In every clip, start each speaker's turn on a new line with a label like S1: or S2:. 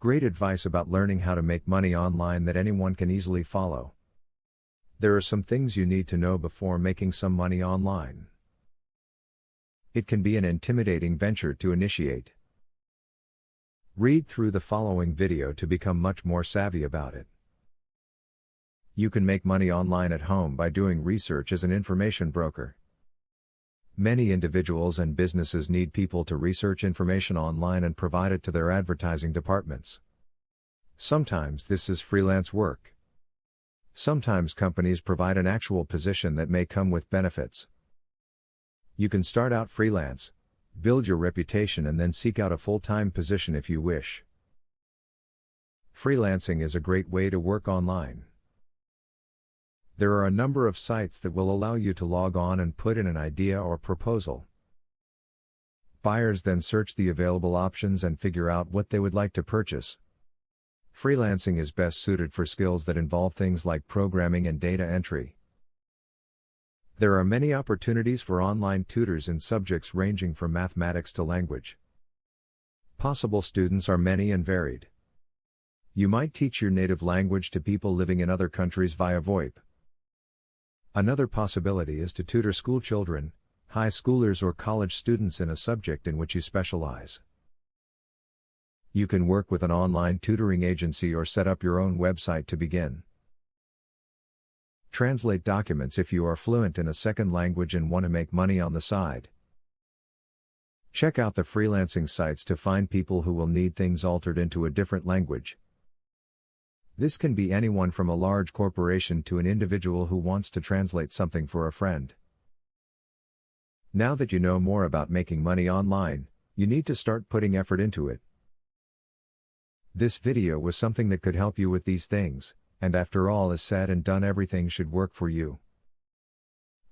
S1: Great advice about learning how to make money online that anyone can easily follow. There are some things you need to know before making some money online. It can be an intimidating venture to initiate. Read through the following video to become much more savvy about it. You can make money online at home by doing research as an information broker. Many individuals and businesses need people to research information online and provide it to their advertising departments. Sometimes this is freelance work. Sometimes companies provide an actual position that may come with benefits. You can start out freelance, build your reputation, and then seek out a full-time position if you wish. Freelancing is a great way to work online. There are a number of sites that will allow you to log on and put in an idea or proposal. Buyers then search the available options and figure out what they would like to purchase. Freelancing is best suited for skills that involve things like programming and data entry. There are many opportunities for online tutors in subjects ranging from mathematics to language. Possible students are many and varied. You might teach your native language to people living in other countries via VoIP. Another possibility is to tutor school children, high schoolers or college students in a subject in which you specialize. You can work with an online tutoring agency or set up your own website to begin. Translate documents if you are fluent in a second language and want to make money on the side. Check out the freelancing sites to find people who will need things altered into a different language. This can be anyone from a large corporation to an individual who wants to translate something for a friend. Now that you know more about making money online, you need to start putting effort into it. This video was something that could help you with these things, and after all is said and done, everything should work for you.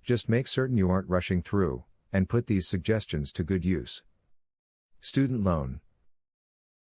S1: Just make certain you aren't rushing through, and put these suggestions to good use. Student loan,